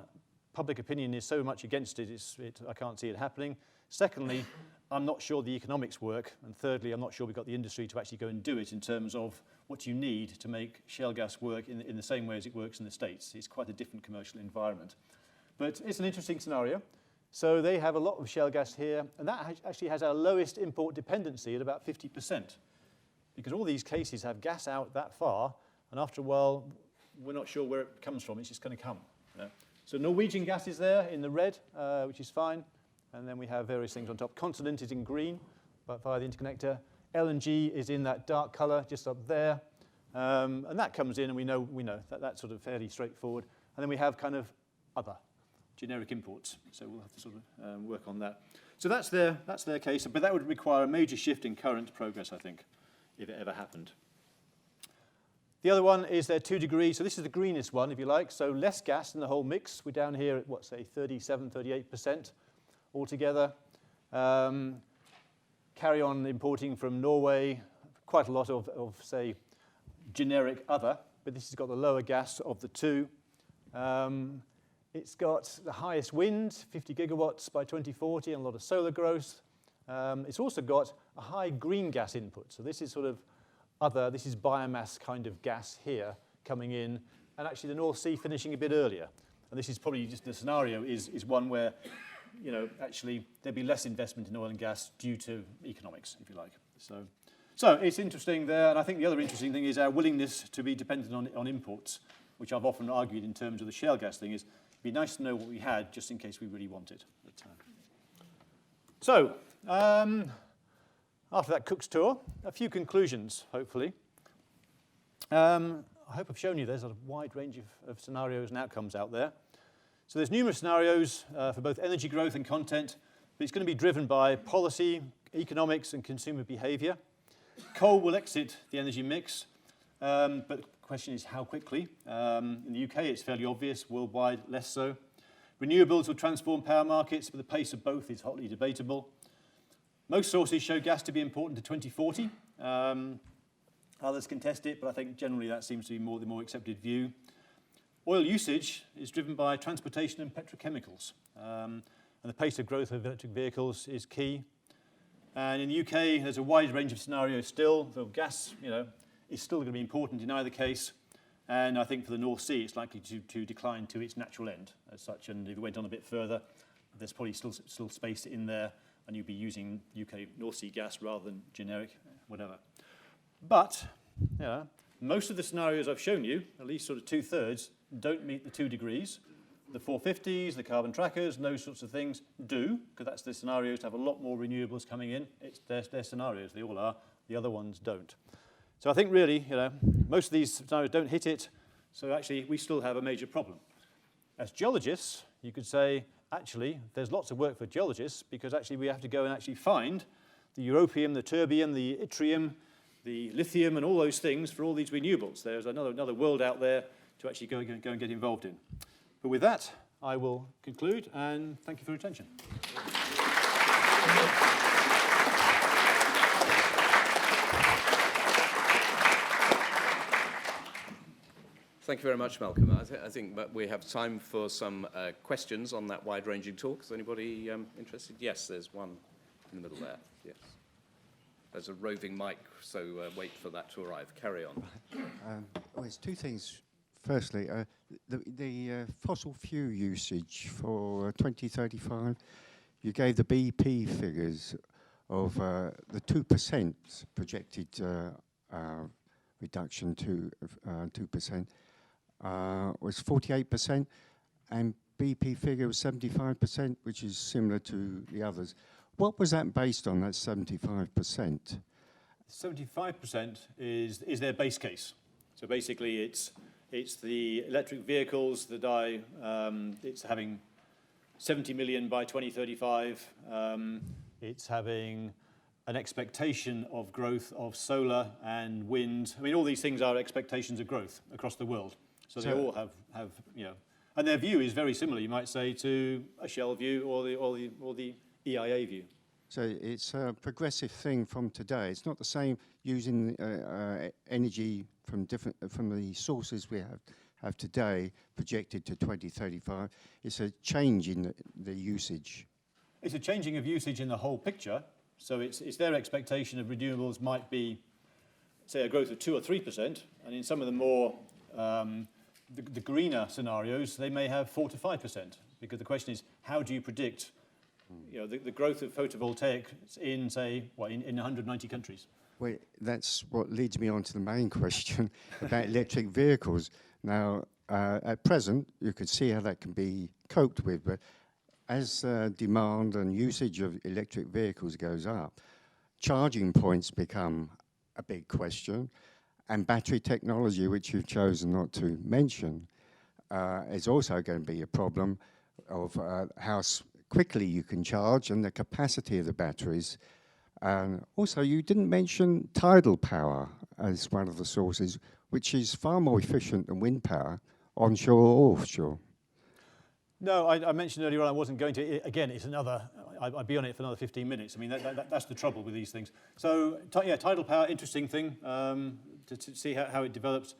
public opinion is so much against it, I can't see it happening. Secondly, I'm not sure the economics work. And thirdly, I'm not sure we've got the industry to actually go and do it in terms of what you need to make shale gas work in the same way as it works in the States. It's quite a different commercial environment. But it's an interesting scenario. So they have a lot of shale gas here, and that actually has our lowest import dependency at about 50%. Because all these cases have gas out that far, and after a while, we're not sure where it comes from. It's just going to come. So Norwegian gas is there in the red, which is fine. And then we have various things on top. Continent is in green, but via the interconnector. LNG is in that dark color just up there. And that comes in, and we know that's sort of fairly straightforward. And then we have kind of other generic imports. So we'll have to sort of work on that. So that's their case, but that would require a major shift in current progress, I think, if it ever happened. The other one is their 2 degrees. So this is the greenest one, if you like. So less gas in the whole mix. We're down here at, 37, 38% altogether. Carry on importing from Norway, quite a lot of, say, generic other, but this has got the lower gas of the 2. It's got the highest wind, 50 gigawatts by 2040, and a lot of solar growth. It's also got a high green gas input. So this is sort of other, this is biomass kind of gas here coming in, and actually the North Sea finishing a bit earlier. And this is probably just the scenario is one where, actually there'd be less investment in oil and gas due to economics, if you like. So it's interesting there, and I think the other interesting thing is our willingness to be dependent on imports, which I've often argued in terms of the shale gas thing, is it'd be nice to know what we had just in case we really want it. So, after that Cook's tour, a few conclusions, hopefully. I hope I've shown you there's a wide range of scenarios and outcomes out there. So there's numerous scenarios for both energy growth and content, but it's going to be driven by policy, economics, and consumer behavior. Coal will exit the energy mix, but the question is how quickly. In the UK, it's fairly obvious. Worldwide, less so. Renewables will transform power markets, but the pace of both is hotly debatable. Most sources show gas to be important to 2040. Others contest it, but I think generally that seems to be the more accepted view. Oil usage is driven by transportation and petrochemicals, and the pace of growth of electric vehicles is key. And in the UK, there's a wide range of scenarios still. So gas, is still going to be important in either case. And I think for the North Sea, it's likely to decline to its natural end as such. And if it went on a bit further, there's probably still space in there, and you'd be using UK North Sea gas rather than generic, whatever. But, Most of the scenarios I've shown you, at least sort of 2/3, don't meet the 2 degrees. The 450s, the carbon trackers, and those sorts of things do, because that's the scenarios to have a lot more renewables coming in. It's their scenarios, they all are. The other ones don't. So I think really, most of these scenarios don't hit it, so actually we still have a major problem. As geologists, you could say, actually, there's lots of work for geologists, because actually we have to go and actually find the europium, the terbium, the yttrium, the lithium, and all those things for all these renewables. There's another world out there to actually go and get involved in. But with that, I will conclude, and thank you for your attention. Thank you very much, Malcolm. I think that we have time for some questions on that wide-ranging talk. Is anybody interested? Yes, there's one in the middle there. Yes. There's a roving mic, so wait for that to arrive. Carry on. It's two things. Firstly, the fossil fuel usage for 2035, you gave the BP figures of the 2% projected reduction to 2% was 48%, and BP figure was 75%, which is similar to the others. What was that based on, that 75%? 75% is their base case. So basically it's the electric vehicles that it's having 70 million by 2035. It's having an expectation of growth of solar and wind. I mean, all these things are expectations of growth across the world. So they all have and their view is very similar, you might say, to a Shell view or the EIA view. So it's a progressive thing from today. It's not the same using energy from the sources we have today projected to 2035. It's a change in the usage. It's a changing of usage in the whole picture. So it's their expectation of renewables might be, say, a growth of 2 or 3%, and in some of the more the greener scenarios, they may have 4 to 5%. Because the question is, how do you predict the growth of photovoltaics in, say, in 190 countries? Well, that's what leads me on to the main question about electric vehicles. Now, at present, you could see how that can be coped with, but as demand and usage of electric vehicles goes up, charging points become a big question, and battery technology, which you've chosen not to mention, is also going to be a problem of how quickly you can charge and the capacity of the batteries. Also, you didn't mention tidal power as one of the sources, which is far more efficient than wind power, onshore or offshore. No, I mentioned earlier on I wasn't going to. Again, it's another. I'd be on it for another 15 minutes. I mean, that's the trouble with these things. So, tidal power, interesting thing to see how it develops.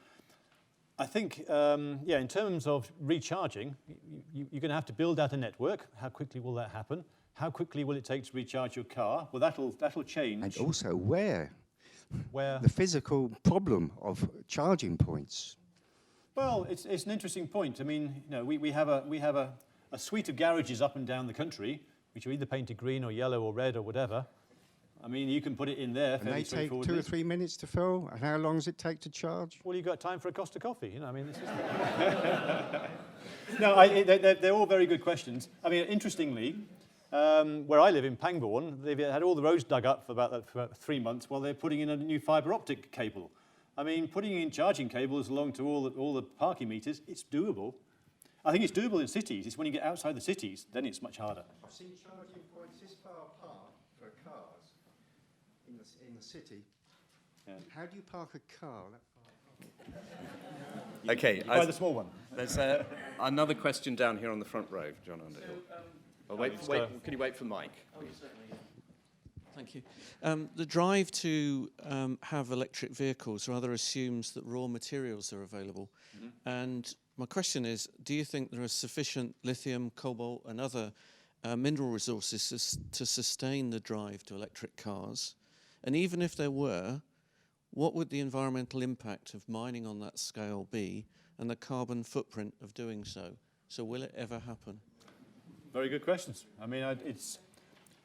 I think, in terms of recharging, you're going to have to build out a network. How quickly will that happen? How quickly will it take to recharge your car? Well, that'll change. And also where? Where? The physical problem of charging points. Well, it's an interesting point. I mean, we have a suite of garages up and down the country, which are either painted green or yellow or red or whatever. I mean, you can put it in there. And they take 2 or 3 minutes to fill. And how long does it take to charge? Well, you've got time for a Costa coffee. I mean, this is. No, they're all very good questions. I mean, interestingly, where I live in Pangbourne, they've had all the roads dug up for about 3 months while they're putting in a new fibre optic cable. I mean, putting in charging cables along to all the parking meters, it's doable. I think it's doable in cities. It's when you get outside the cities, then it's much harder. I've seen charging points this far apart for cars in the city. Yeah. How do you park a car that far apart? Okay. Buy the small one. There's another question down here on the front row, John Underhill. Can you wait for Mike, please? Certainly, yeah. Thank you. The drive to have electric vehicles rather assumes that raw materials are available. Mm-hmm. And my question is, do you think there are sufficient lithium, cobalt and other mineral resources to sustain the drive to electric cars? And even if there were, what would the environmental impact of mining on that scale be and the carbon footprint of doing so? So will it ever happen? Very good questions. I mean,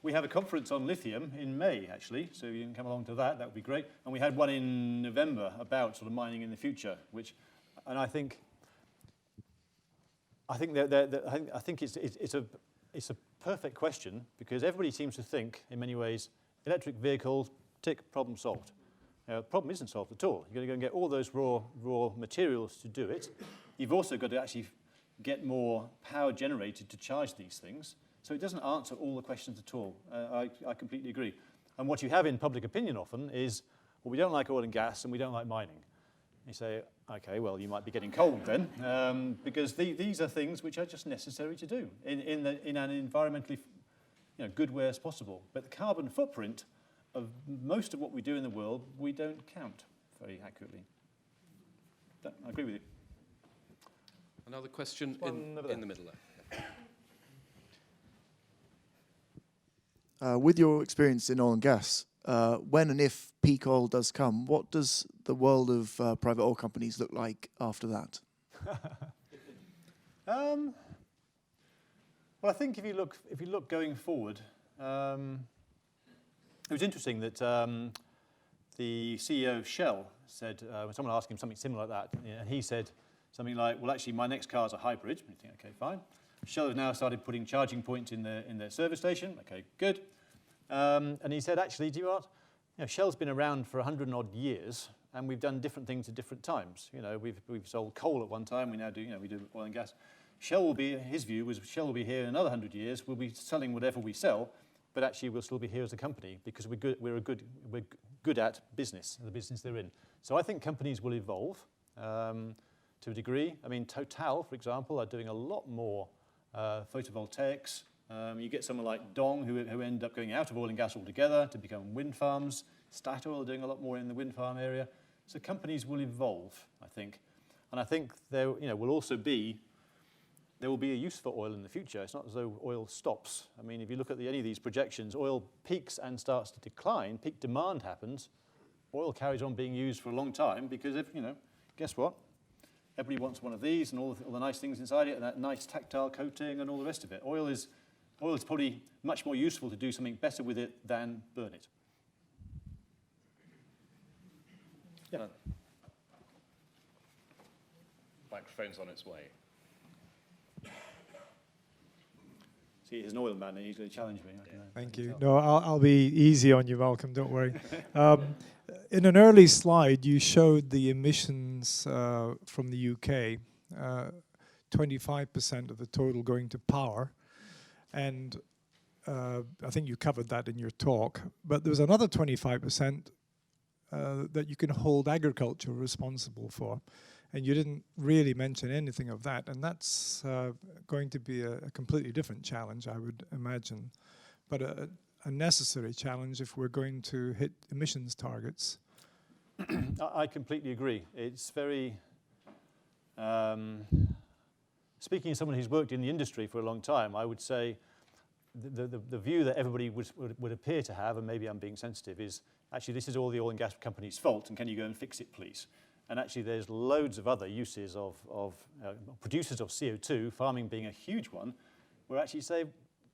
We have a conference on lithium in May, actually, so you can come along to that. That would be great. And we had one in November about sort of mining in the future, and I think it's a perfect question, because everybody seems to think, in many ways, electric vehicles, tick, problem solved. The problem isn't solved at all. You've got to go and get all those raw materials to do it. You've also got to actually get more power generated to charge these things. So it doesn't answer all the questions at all. I completely agree. And what you have in public opinion often is, well, we don't like oil and gas and we don't like mining. You say, okay, well, you might be getting cold then, because these are things which are just necessary to do in an environmentally good way as possible. But the carbon footprint of most of what we do in the world, we don't count very accurately. I agree with you. Another question in the middle there. With your experience in oil and gas, when and if peak oil does come, what does the world of private oil companies look like after that? Well, I think if you look going forward, it was interesting that the CEO of Shell said, when someone asked him something similar like that, and he said something like, well, actually, my next car is a hybrid. And you think, okay, fine. Shell has now started putting charging points in their service station. Okay, good. And he said, actually, do you know what? Shell's been around for 100 and odd years, and we've done different things at different times. We've sold coal at one time. We now do, we do oil and gas. His view was Shell will be here in another 100 years. We'll be selling whatever we sell, but actually we'll still be here as a company because we're good at business, the business they're in. So I think companies will evolve to a degree. I mean, Total, for example, are doing a lot more photovoltaics. You get someone like Dong who end up going out of oil and gas altogether to become wind farms. Statoil are doing a lot more in the wind farm area. So companies will evolve, I think. And I think there will be a use for oil in the future. It's not as though oil stops. I mean, if you look at any of these projections, oil peaks and starts to decline, peak demand happens, oil carries on being used for a long time because, guess what? Everybody wants one of these and all the nice things inside it and that nice tactile coating and all the rest of it. Oil is probably much more useful to do something better with it than burn it. Yeah. Microphone's on its way. See, he's an oil man and he's going to challenge me. Thank you. No, I'll be easy on you, Malcolm, don't worry. In an early slide, you showed the emissions from the UK, 25% of the total going to power. And I think you covered that in your talk. But there's another 25% that you can hold agriculture responsible for. And you didn't really mention anything of that. And that's going to be a completely different challenge, I would imagine. But a necessary challenge if we're going to hit emissions targets. I completely agree. It's very... speaking as someone who's worked in the industry for a long time, I would say the view that everybody would appear to have, and maybe I'm being sensitive, is actually this is all the oil and gas company's fault, and can you go and fix it, please? And actually there's loads of other uses of producers of CO2, farming being a huge one, where actually say,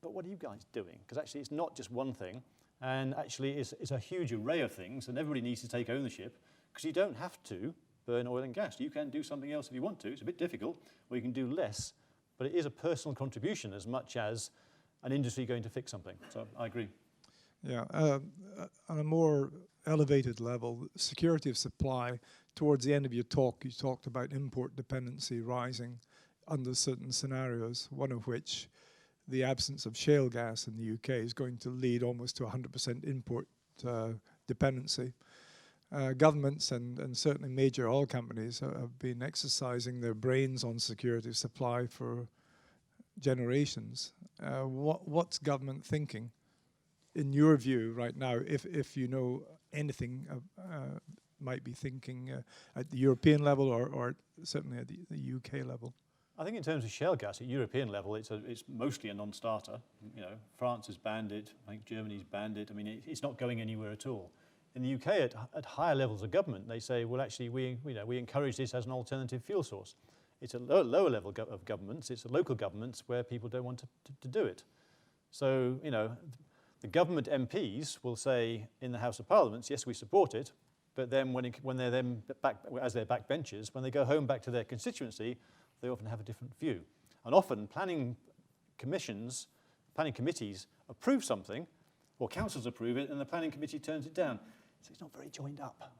but what are you guys doing? Because actually it's not just one thing, and actually it's a huge array of things, and everybody needs to take ownership, because you don't have to burn oil and gas. You can do something else if you want to. It's a bit difficult, or you can do less, but it is a personal contribution as much as an industry going to fix something. So I agree. Yeah, on a more elevated level, security of supply. Towards the end of your talk, you talked about import dependency rising under certain scenarios, one of which the absence of shale gas in the UK is going to lead almost to 100% import dependency. Governments and certainly major oil companies have been exercising their brains on security of supply for generations. What's government thinking, in your view, right now, if you know anything might be thinking at the European level or certainly at the UK level? I think in terms of shale gas at European level, it's mostly a non-starter. France has banned it. I think Germany's banned it. I mean, it's not going anywhere at all. In the UK, at higher levels of government, they say, well, actually, we encourage this as an alternative fuel source. It's at lower level of governments. It's at local governments where people don't want to do it. So, the the government MPs will say in the House of Parliament, yes, we support it, but then when they're then back, as their backbenchers, when they go home back to their constituency, they often have a different view. And often planning committees approve something, or councils approve it, and the planning committee turns it down. So it's not very joined up.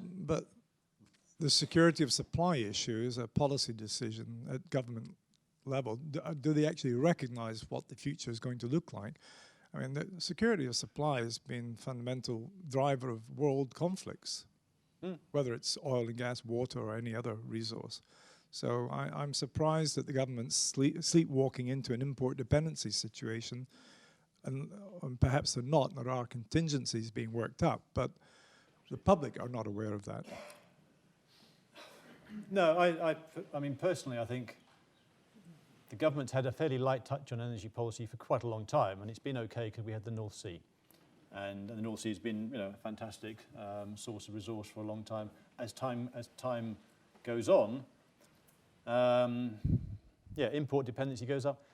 But the security of supply issue is a policy decision at government level. Do they actually recognize what the future is going to look like? I mean, the security of supply has been a fundamental driver of world conflicts, whether it's oil and gas, water, or any other resource. So I'm surprised that the government's sleepwalking into an import dependency situation, and perhaps they're not. There are contingencies being worked up, but the public are not aware of that. No, I mean, personally, I think the government's had a fairly light touch on energy policy for quite a long time, and it's been okay because we had the North Sea. And the North Sea has been, a fantastic source of resource for a long time. As time goes on, import dependency goes up.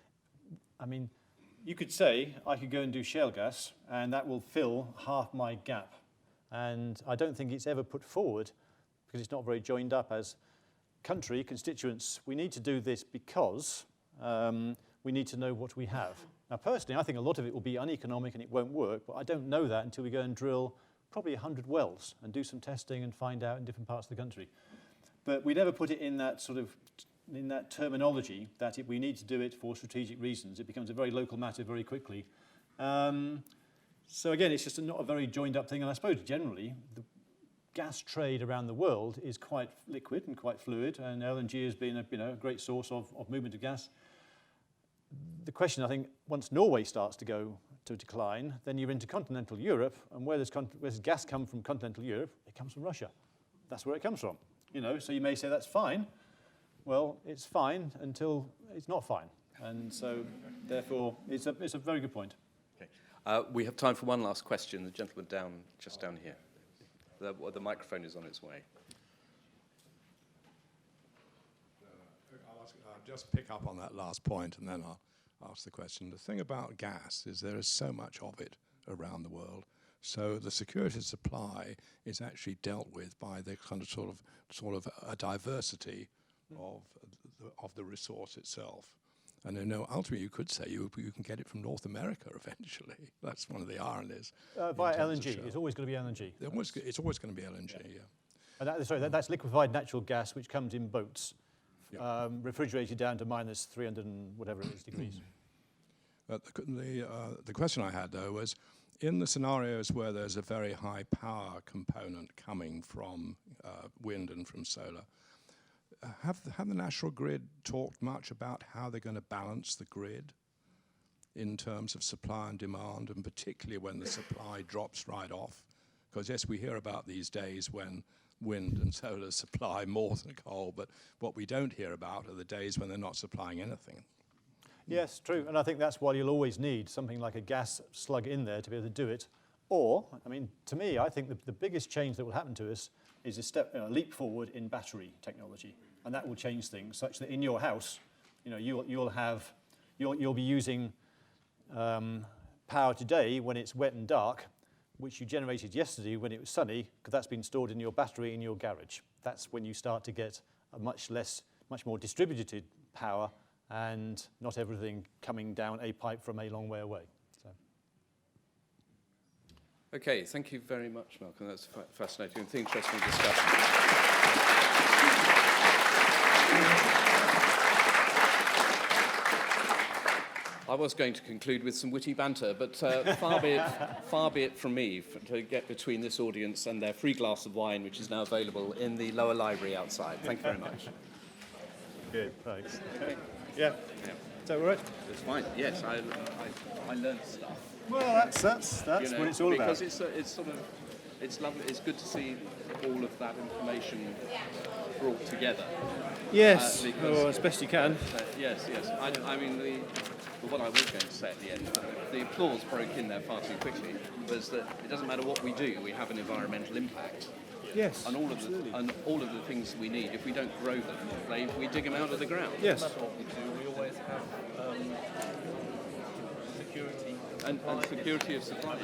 I mean, you could say I could go and do shale gas, and that will fill half my gap. And I don't think it's ever put forward because it's not very joined up as country, constituents. We need to do this because we need to know what we have. Now, personally, I think a lot of it will be uneconomic and it won't work, but I don't know that until we go and drill probably 100 wells and do some testing and find out in different parts of the country. But we never put it in that sort of, in that terminology that we need to do it for strategic reasons. It becomes a very local matter very quickly. So again, it's just not a very joined up thing. And I suppose generally, the gas trade around the world is quite liquid and quite fluid, and LNG has been a great source of movement of gas. The question, I think, once Norway starts to go to decline, then you're into continental Europe, and where does gas come from continental Europe? It comes from Russia. That's where it comes from. So you may say that's fine. Well, it's fine until it's not fine, and so therefore it's a very good point. Okay. We have time for one last question. The gentleman just down here. The microphone is on its way. I'll just pick up on that last point and then I'll ask the question. The thing about gas is there is so much of it around the world. So the security of supply is actually dealt with by the kind of sort of a diversity of the resource itself. And ultimately you could say you can get it from North America eventually. That's one of the ironies. Via LNG. It's always going to be LNG. It's always going to be LNG, yeah. And that's liquefied natural gas, which comes in boats, refrigerated down to minus 300 and whatever it is degrees. The question I had, though, was in the scenarios where there's a very high power component coming from wind and from solar, have the National Grid talked much about how they're going to balance the grid in terms of supply and demand, and particularly when the supply drops right off? Because, yes, we hear about these days when wind and solar supply more than coal, but what we don't hear about are the days when they're not supplying anything. Yes, true, and I think that's why you'll always need something like a gas slug in there to be able to do it. Or, I mean, to me, I think the biggest change that will happen to us is a leap forward in battery technology, and that will change things such that in your house, you'll be using power today when it's wet and dark, which you generated yesterday when it was sunny, because that's been stored in your battery in your garage. That's when you start to get a much more distributed power, and not everything coming down a pipe from a long way away. So. Okay, thank you very much, Malcolm. That's fascinating and interesting discussion. I was going to conclude with some witty banter, but far be it from me to get between this audience and their free glass of wine, which is now available in the lower library outside. Thank you very much. Good, thanks. Okay. Yeah. Is that all right? It's fine. Yes, I learned stuff. Well, that's what it's all about. Because it's sort of, it's lovely. It's good to see all of that information brought together. Yes, as best you can. Yes. I mean, what I was going to say at the end, the applause broke in there far too quickly, was that it doesn't matter what we do, we have an environmental impact. Yes, and all of the things we need, if we don't grow them, we dig them out of the ground. Yes. That's what we do. We always have and security of supply.